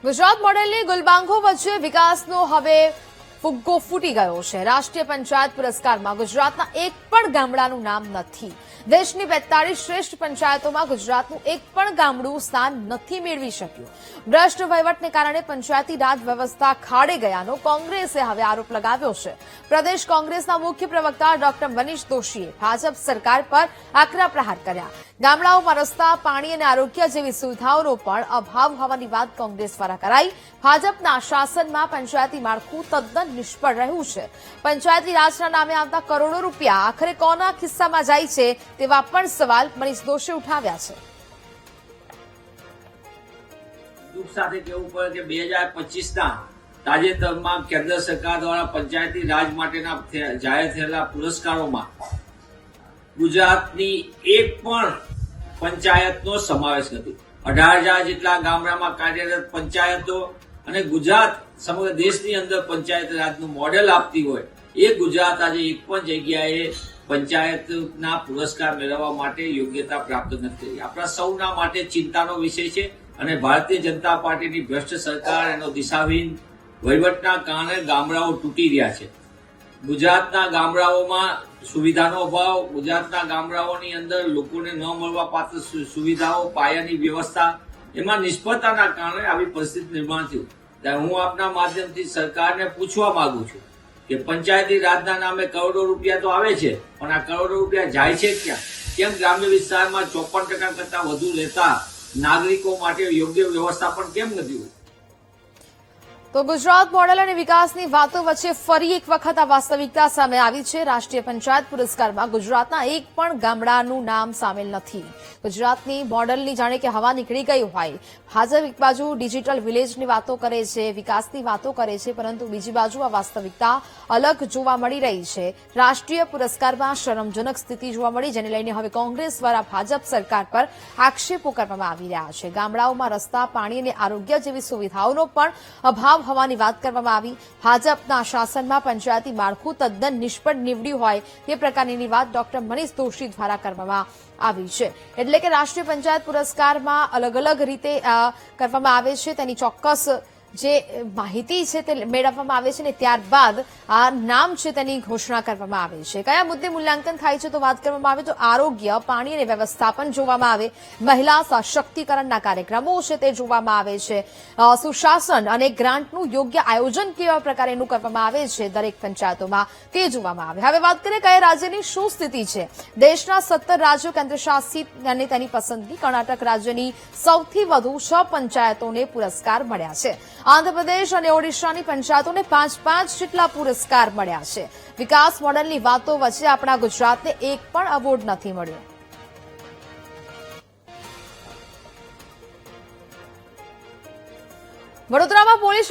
ગુજરાત મોડેલની ગુલબાંગો વચ્ચે વિકાસનો હવે ફુગ્ગો ફૂટી ગયો છે। રાષ્ટ્રીય પંચાયત પુરસ્કારમાં ગુજરાતના એક પણ ગામડાનું નામ નથી। દેશની 42 શ્રેષ્ઠ પંચાયતોમાં ગુજરાતનું એક પણ ગામડું સ્થાન નથી મેળવી શક્યું। ભ્રષ્ટ વહીવટને કારણે પંચાયતી રાજ વ્યવસ્થા ખાડે ગયાનો કોંગ્રેસે હવે આરોપ લગાવ્યો છે। પ્રદેશ કોંગ્રેસના મુખ્ય પ્રવક્તા ડોક્ટર મનીષ દોશીએ ભાજપ સરકાર પર આકરા પ્રહાર કર્યા। ગામડાઓમાં રસ્તા, પાણી અને આરોગ્ય જેવી સુવિધાઓનો પણ અભાવ હોવાની વાત કોંગ્રેસ દ્વારા કરાઈ। ભાજપના શાસનમાં પંચાયતી માળખું તદ્દન નિષ્ફળ રહ્યું છે। પંચાયતી રાજના નામે આવતા કરોડો રૂપિયા આખરે કોના ખિસ્સામાં જાય છે તેવા પણ સવાલ મનીષ દોશીએ ઉઠાવ્યા છે। દુઃખ સાથે કહેવું પડે કે 2025ના તાજેતરમાં કેન્દ્ર સરકાર દ્વારા પંચાયતી રાજ માટેના જાહેર થયેલા પુરસ્કારોમાં ગુજરાતની એક પણ પંચાયતનો સમાવેશ નથી। 18,000 જેટલા ગામડામાં કાર્યરત પંચાયતો અને ગુજરાત સમગ્ર દેશની અંદર પંચાયત રાજનું મોડેલ આપતી હોય એ ગુજરાત આજે એક પણ જગ્યાએ પંચાયતના પુરસ્કાર મેળવવા માટે યોગ્યતા પ્રાપ્ત નથી કરી। આપણા સૌના માટે ચિંતાનો વિષય છે અને ભારતીય જનતા પાર્ટીની ભ્રષ્ટ સરકાર એનો દિશાહીન વહીવટના કારણે ગામડાઓ તૂટી રહ્યા છે। ગુજરાતના ગામડાઓમાં સુવિધાનો અભાવ, ગુજરાતના ગામડાઓની અંદર લોકોને ન મળવા પાત્ર સુવિધાઓ, પાયાની વ્યવસ્થા, એમાં નિષ્ફળતાના કારણે આવી પરિસ્થિતિ નિર્માણ થયું। ત્યારે હું આપના માધ્યમથી સરકારને પૂછવા માંગુ છું કે પંચાયતી રાજના નામે કરોડો રૂપિયા તો આવે છે, પણ આ કરોડો રૂપિયા જાય છે ક્યાં? કેમ ગ્રામ્ય વિસ્તારમાં 54% કરતા વધુ રહેતા નાગરિકો માટે યોગ્ય વ્યવસ્થા પણ કેમ નથી હોતી? તો ગુજરાત મોડેલ અને વિકાસની વાતો વચ્ચે ફરી એક વખત આ વાસ્તવિકતા સામે આવી છે। રાષ્ટ્રીય પંચાયત પુરસ્કારમાં ગુજરાતના એક પણ ગામડાનું નામ સામેલ નથી। ગુજરાતની મોડેલની જાણે કે હવા નીકળી ગઈ હોય। ભાજપ એક બાજુ ડિજિટલ વિલેજની વાતો કરે છે, વિકાસની વાતો કરે છે, પરંતુ બીજી બાજુ આ વાસ્તવિકતા અલગ જોવા મળી રહી છે। રાષ્ટ્રીય પુરસ્કારમાં શરમજનક સ્થિતિ જોવા મળી, જેને લઈને હવે કોંગ્રેસ દ્વારા ભાજપ સરકાર પર આક્ષેપો કરવામાં આવી રહ્યા છે। ગામડાઓમાં રસ્તા, પાણી અને આરોગ્ય જેવી સુવિધાઓનો પણ અભાવ હોવાની વાત કરવામાં આવી। ભાજપના શાસનમાં પંચાયતી માળખું તદ્દન નિષ્ફળ નીવડ્યું હોય તે પ્રકારની વાત ડોક્ટર મનીષ દોશી દ્વારા કરવામાં આવી છે। એટલે કે રાષ્ટ્રીય પંચાયત પુરસ્કારમાં અલગ અલગ રીતે કરવામાં આવે છે, તેની ચોક્કસ જે માહિતી છે તે મેળવવામાં આવે છે અને ત્યારબાદ આ નામ છે તેની ઘોષણા કરવામાં આવે છે। કયા મુદ્દે મૂલ્યાંકન થાય છે તો વાત કરવામાં આવે તો આરોગ્ય, પાણી અને વ્યવસ્થાપન જોવામાં આવે, મહિલા સશક્તિકરણના કાર્યક્રમો છે તે જોવામાં આવે છે, સુશાસન અને ગ્રાન્ટનું યોગ્ય આયોજન કેવા પ્રકારેનું કરવામાં આવે છે દરેક પંચાયતોમાં તે જોવામાં આવે। હવે વાત કરીએ કયા રાજ્યની શું સ્થિતિ છે। દેશના 17 રાજ્યો કેન્દ્રશાસિત અને તેની પસંદગી કર્ણાટક રાજ્યની સૌથી વધુ 6 પંચાયતોને પુરસ્કાર મળ્યા છે। આંધ્રપ્રદેશ અને ઓડિશાની પંચાયતોને 5 જેટલા પુરસ્કાર મળ્યા છે। વિકાસ મોડેલની વાતો વચ્ચે આપણા ગુજરાતને એક પણ એવોર્ડ નથી મળ્યો। વડોદરામાં પોલીસ